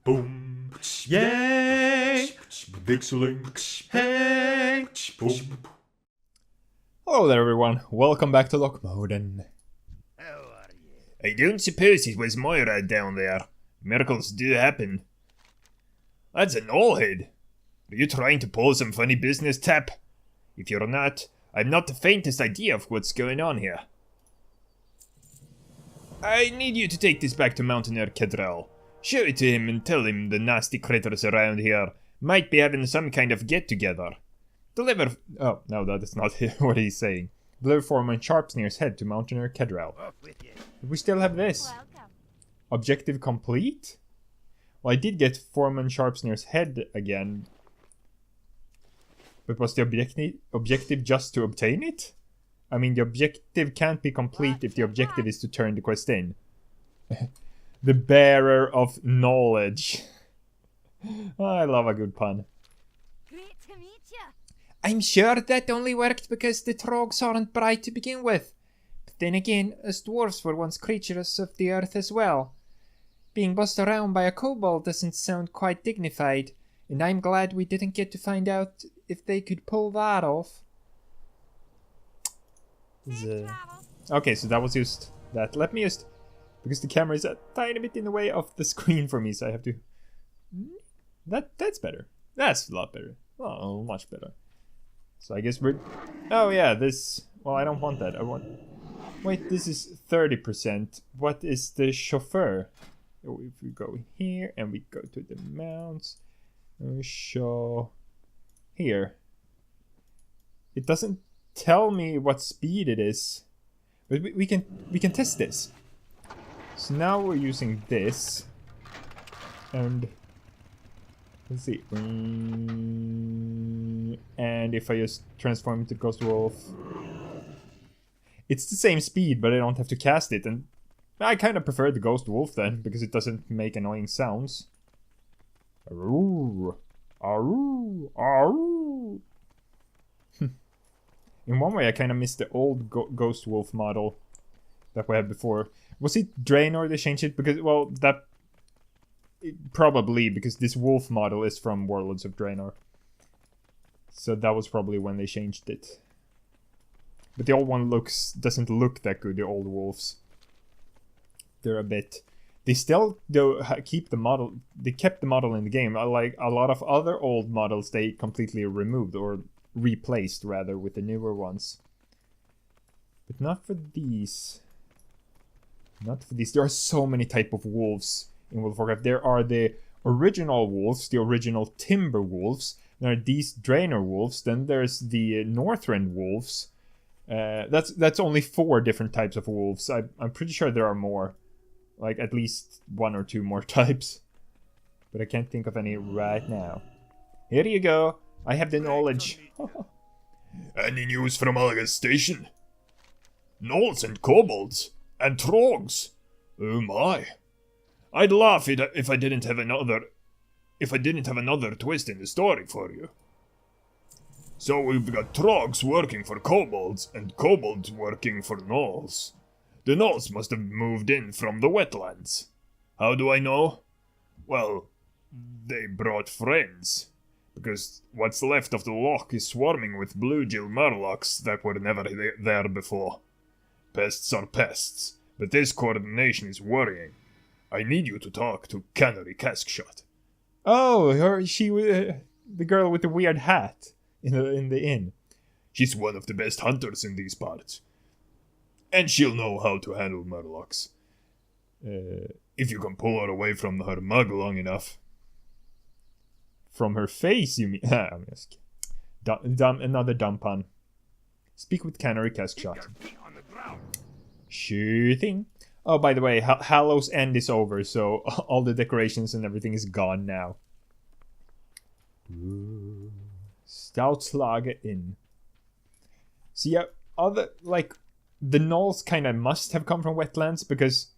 Boom. Yay. VikzeLink. Hey. Boom. Hello there everyone, welcome back to Loch Modan. How are you? I don't suppose it was Moira down there. Miracles do happen. That's an all head. Are you trying to pull some funny business, Tap? If you're not, I've not the faintest idea of what's going on here. I need you to take this back to mountainy Kedrell. Show it to him and tell him the nasty critters around here might be having some kind of get-together. Deliver... Oh, no, that is not what he's saying. Deliver Foreman Sharpsnear's head to Mountaineer Kedrell. Off with you. We still have this. Welcome. Objective complete? Well, I did get Foreman Sharpsnear's head again. But was the objective just to obtain it? I mean, the objective can't be complete if the objective is to turn the quest in. The bearer of knowledge. I love a good pun. Great to meet you. I'm sure that only worked because the Troggs aren't bright to begin with. But then again, us dwarves were once creatures of the earth as well. Being bossed around by a kobold doesn't sound quite dignified, and I'm glad we didn't get to find out if they could pull that off. Okay, so that was just that. Let me just... Because the camera is a tiny bit in the way of the screen for me, so I have to... That's better. That's a lot better. Oh, much better. So I guess we're... Oh yeah, this... Well, I don't want that. I want... Wait, this is 30%. What is the chauffeur? Oh, if we go here and we go to the mounts... And we show... Here. It doesn't tell me what speed it is. But we can test this. So now we're using this. And... Let's see. And if I just transform into Ghost Wolf... It's the same speed, but I don't have to cast it. And I kind of prefer the Ghost Wolf then, because it doesn't make annoying sounds. Aroo! Aroo! Aroo! In one way, I kind of missed the old Ghost Wolf model that we had before. Was it Draenor they changed it? Because, well, that... Probably, because this wolf model is from Warlords of Draenor. So that was probably when they changed it. But the old one doesn't look that good, the old wolves. They're a bit... They still keep the model... They kept the model in the game. Like a lot of other old models, they completely removed, or replaced, rather, with the newer ones. But not for these. Not for these. There are so many type of wolves in World of Warcraft. There are the original wolves, the original timber wolves. There are these Draenor wolves. Then there's the Northrend wolves. That's only 4 different types of wolves. I'm pretty sure there are more. Like at least 1 or 2 more types. But I can't think of any right now. Here you go. I have the knowledge. Any news from Alga's station? Gnolls and kobolds and Troggs. Oh my. I'd laugh if I didn't have another twist in the story for you. So we've got Troggs working for kobolds and kobolds working for gnolls. The gnolls must have moved in from the wetlands. How do I know? Well, they brought friends. Because what's left of the loch is swarming with bluegill Murlocs that were never there before. Pests are pests, but this coordination is worrying. I need you to talk to Canary Caskshot. Oh, the girl with the weird hat in the inn. She's one of the best hunters in these parts. And she'll know how to handle Murlocs. If you can pull her away from her mug long enough. From her face, you mean? I'm just another dumb pun. Speak with Canary Caskshot. Sure thing. Oh, by the way, Hallow's End is over, so all the decorations and everything is gone now. Stoutslager Inn. So yeah, the gnolls kind of must have come from wetlands, because,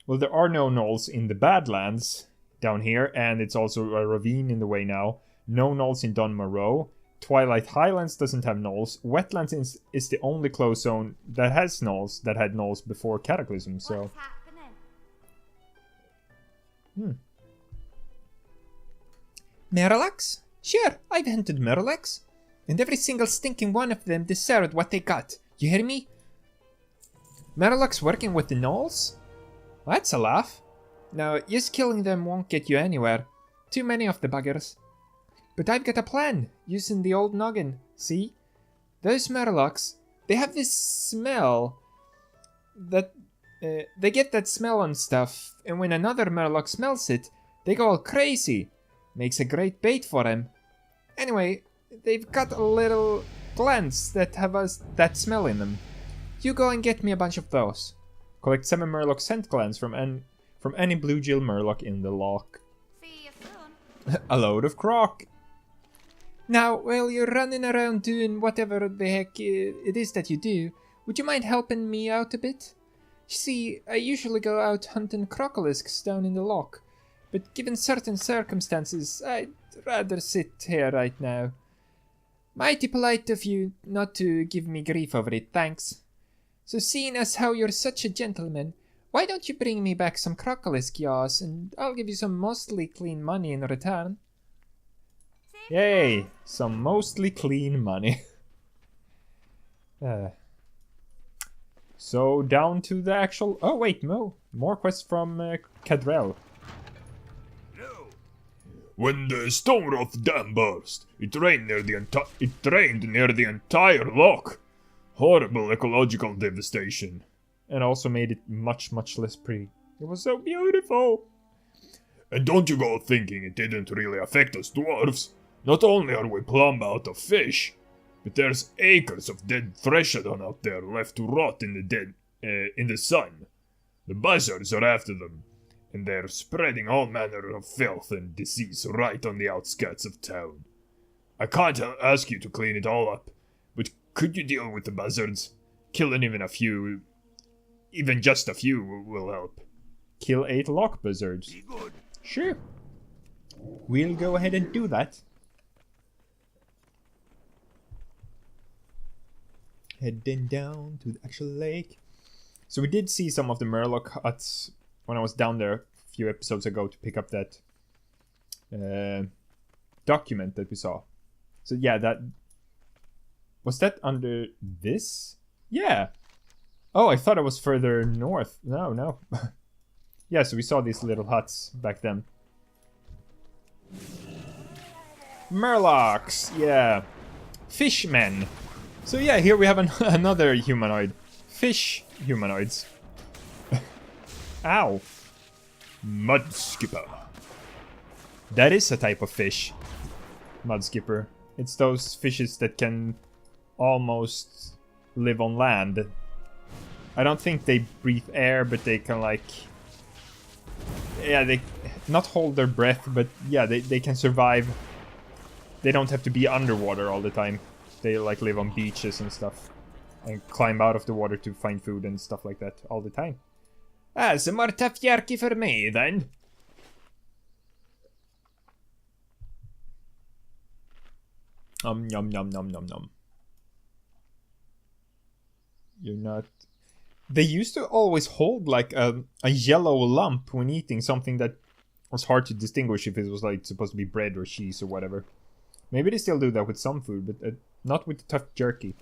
well, there are no gnolls in the Badlands down here, and it's also a ravine in the way now. No gnolls in Dun Morrow. Twilight Highlands doesn't have gnolls. Wetlands is the only closed zone that has gnolls, that had gnolls before Cataclysm, so... What's happening? Murlocs? Sure, I've hunted Murlocs. And every single stinking one of them deserved what they got. You hear me? Murlocs working with the gnolls? That's a laugh. Now, just killing them won't get you anywhere. Too many of the buggers. But I've got a plan, using the old noggin. See? Those Murlocs, they have this smell that... they get that smell on stuff, and when another Murloc smells it, they go all crazy. Makes a great bait for them. Anyway, they've got little glands that have that smell in them. You go and get me a bunch of those. Collect 7 Murloc scent glands from any Bluegill Murloc in the loch. See you soon. A load of croc. Now, while you're running around doing whatever the heck it is that you do, would you mind helping me out a bit? See, I usually go out hunting crocolisks down in the loch, but given certain circumstances, I'd rather sit here right now. Mighty polite of you not to give me grief over it, thanks. So seeing as how you're such a gentleman, why don't you bring me back some crocolisk yaws, and I'll give you some mostly clean money in return. Yay, some mostly clean money. So down to the actual... Oh wait, no. More quests from Cadrell. When the Stoneroth Dam burst, it rained near the entire loch. Horrible ecological devastation. And also made it much, much less pretty. It was so beautiful. And don't you go thinking it didn't really affect us dwarves. Not only are we plumb out of fish, but there's acres of dead Threshodon out there left to rot in the sun. The buzzards are after them, and they're spreading all manner of filth and disease right on the outskirts of town. I can't ask you to clean it all up, but could you deal with the buzzards? Killing even just a few will help. Kill 8 loch buzzards. Sure. We'll go ahead and do that. Heading down to the actual lake. So we did see some of the Murloc huts when I was down there a few episodes ago to pick up that document that we saw. So yeah, that... Was that under this? Yeah. Oh, I thought it was further north. No. Yeah, so we saw these little huts back then. Murlocs, yeah. Fishmen. So yeah, here we have another humanoid. Fish humanoids. Ow. Mudskipper. That is a type of fish. Mudskipper. It's those fishes that can almost live on land. I don't think they breathe air, but they can like... Yeah, they not hold their breath, but yeah, they can survive. They don't have to be underwater all the time. They like live on beaches and stuff. And climb out of the water to find food and stuff like that all the time. Some more tough jerky for me then. Yum yum yum yum. You're not... They used to always hold like a yellow lump when eating something that was hard to distinguish if it was like supposed to be bread or cheese or whatever. Maybe they still do that with some food, but not with the tough jerky.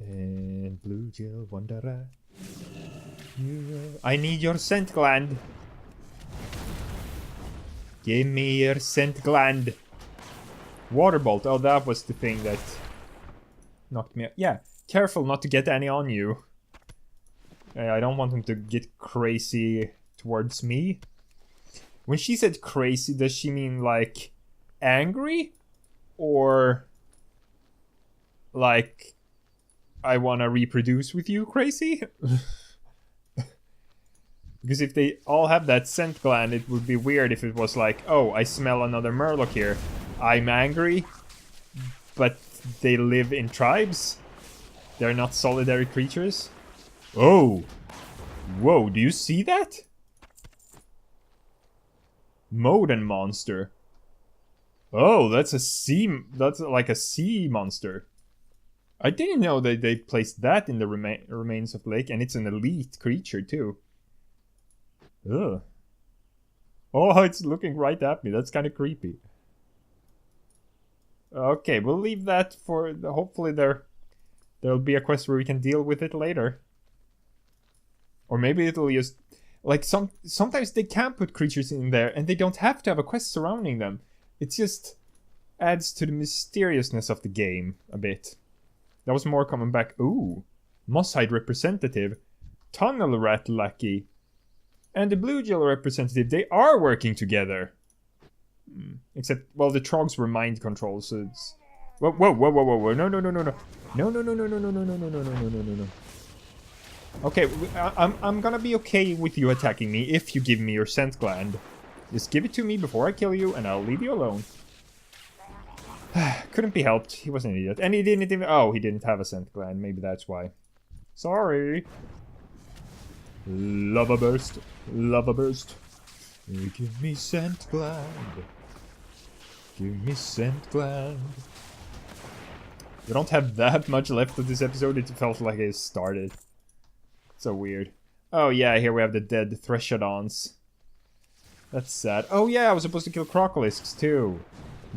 And Bluegill Wanderer. I need your scent gland. Give me your scent gland. Waterbolt. Oh, that was the thing that knocked me out. Yeah, careful not to get any on you. I don't want him to get crazy towards me. When she said crazy, does she mean like angry? Or like I want to reproduce with you crazy? Because if they all have that scent gland, it would be weird if it was like, oh, I smell another Murloc here. I'm angry, but they live in tribes. They're not solitary creatures. Oh. Whoa, do you see that? Modan monster. Oh, that's like a sea monster. I didn't know that they placed that in the remains of lake, and it's an elite creature too. Ugh. Oh, it's looking right at me. That's kind of creepy. Okay, we'll leave that for... Hopefully there'll be a quest where we can deal with it later. Or maybe it'll just... Like, sometimes they can put creatures in there and they don't have to have a quest surrounding them. It just adds to the mysteriousness of the game a bit. That was more coming back. Ooh. Mosshide representative. Tunnel rat lackey. And the blue gel representative. They are working together. Except, well, the Troggs were mind controlled, so it's... Whoa, whoa, whoa, whoa, whoa, whoa. No, no, no, no, no. No, no, no, no, no, no, no, no, no, no, no, no, no, no. Okay, I'm gonna be okay with you attacking me if you give me your scent gland. Just give it to me before I kill you, and I'll leave you alone. Couldn't be helped. He was an idiot. And he didn't even... Oh, he didn't have a scent gland. Maybe that's why. Sorry. Lava burst. Lava burst. Give me scent gland. Give me scent gland. We don't have that much left of this episode. It felt like it started. So weird. Oh yeah, here we have the dead Threshodons. That's sad. Oh yeah, I was supposed to kill crocolisks too.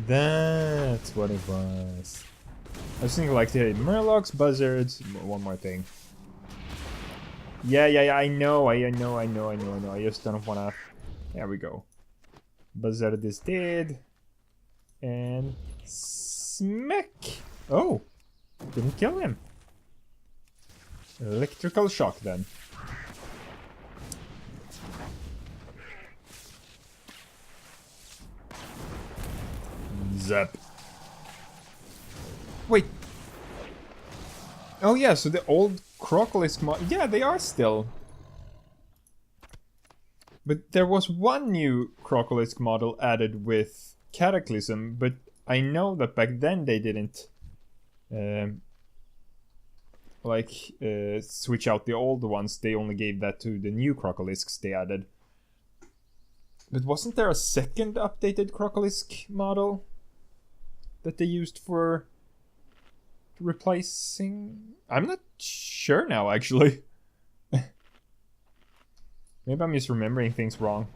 That's what it was. I was thinking like the Murlocs, buzzards, one more thing. Yeah, I know. I just don't wanna... There we go. Buzzard is dead. And... Smack! Oh! Didn't kill him. Electrical shock then. Zap. Wait. Oh yeah, so the old crocolisk yeah, they are still. But there was one new crocolisk model added with Cataclysm, but I know that back then they didn't switch out the old ones. They only gave that to the new crocolisks they added. But wasn't there a second updated crocolisk model that they used for replacing? I'm not sure now, actually. Maybe I'm just remembering things wrong.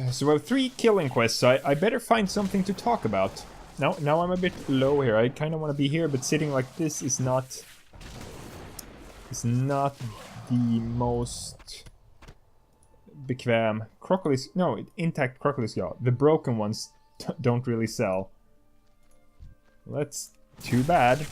So we have 3 killing quests, so I better find something to talk about. Now I'm a bit low here. I kind of want to be here, but sitting like this is not... It's not the most... bekväm. Crocolisk... No, intact crocolisk, yeah. The broken ones don't really sell. Well, that's too bad.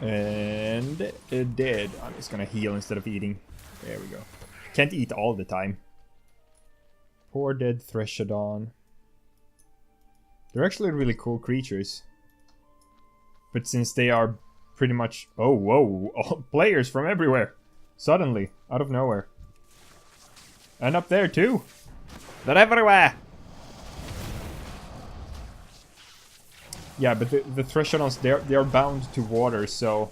And dead. I'm just gonna heal instead of eating. There we go. Can't eat all the time. Poor dead Threshodon. They're actually really cool creatures. But since they are pretty much... Oh, whoa. All players from everywhere. Suddenly. Out of nowhere. And up there too. They're everywhere. Yeah, but the Threshodons, they are bound to water, so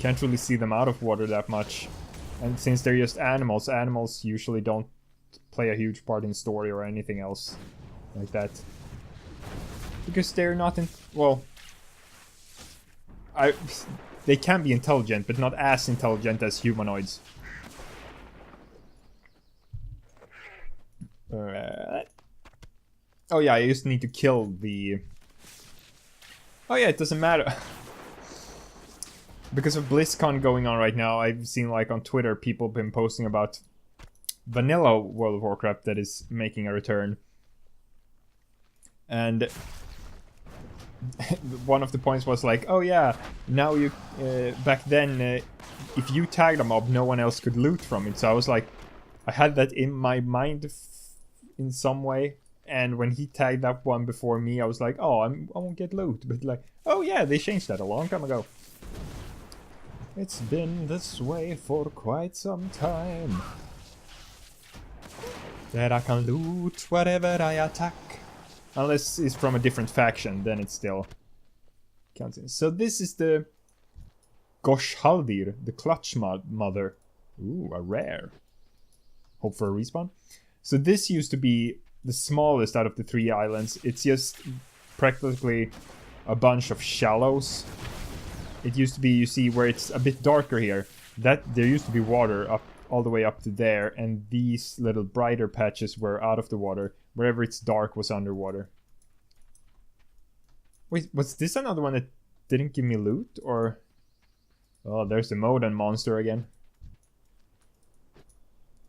can't really see them out of water that much. And since they're just animals, animals usually don't play a huge part in story or anything else like that. Because they're not in... Well... They can be intelligent, but not as intelligent as humanoids. Oh yeah, I just need to kill the... Oh yeah, it doesn't matter. Because of BlizzCon going on right now, I've seen like on Twitter people been posting about vanilla World of Warcraft that is making a return. And one of the points was like, oh yeah, now you, back then, if you tagged a mob, no one else could loot from it. So I was like, I had that in my mind in some way. And when he tagged that one before me, I was like, oh, I won't get loot. But like, oh yeah, they changed that a long time ago. It's been this way for quite some time. That I can loot whatever I attack. Unless it's from a different faction, then it still counts in. So this is the Gosh Haldir, the Clutch Mother. Ooh, a rare. Hope for a respawn. So this used to be the smallest out of the 3 islands. It's just practically a bunch of shallows it used to be, you see, where it's a bit darker here. That there used to be water up all the way up to there, and these little brighter patches were out of the water. Wherever it's dark was underwater. Wait, was this another one that didn't give me loot, or? Oh, there's the Modan monster again.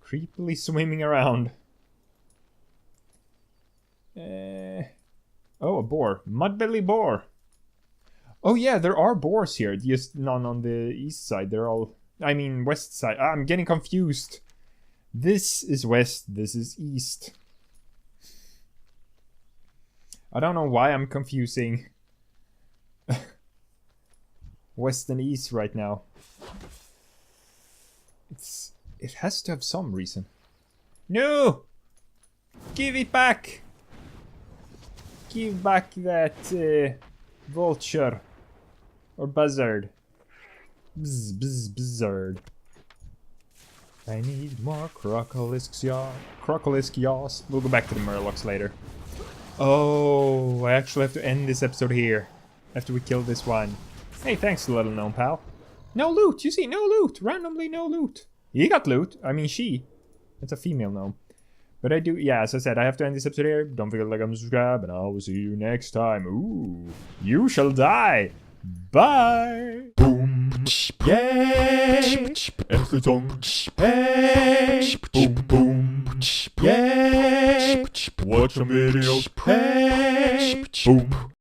Creepily swimming around. Oh, a boar. Mudbelly boar. Oh yeah, there are boars here. Just none on the east side. They're all... I mean, west side. I'm getting confused. This is west. This is east. I don't know why I'm confusing west and east right now. It has to have some reason. No! Give it back! Give back that vulture. Or buzzard. Bzz, bzz, buzzard. I need more crocolisks, y'all. Crocolisk yaws. We'll go back to the Murlocs later. Oh, I actually have to end this episode here. After we kill this one. Hey, thanks, little gnome pal. No loot, you see, no loot. Randomly no loot. He got loot. I mean, she. It's a female gnome. But I do, yeah, as I said, I have to end this episode here. Don't forget to like and subscribe, and I will see you next time. Ooh, you shall die. Bye. Boom, yay, everything, hey, boom, boom, yay, watch some videos, hey, boom.